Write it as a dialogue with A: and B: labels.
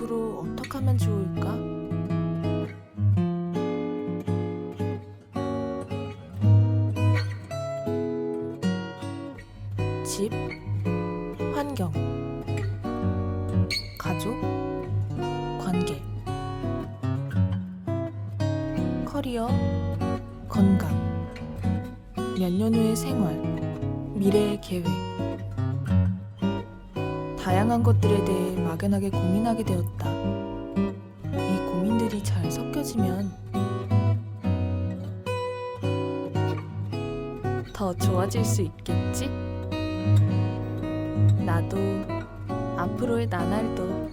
A: 앞으로 어떻게 하면 좋을까? 집, 환경, 가족, 관계, 커리어, 건강, 몇 년 후의 생활, 미래의 계획. 다양한 것들에 대해 막연하게 고민하게 되었다. 이 고민들이 잘 섞여지면 더 좋아질 수 있겠지? 나도 앞으로의 나날도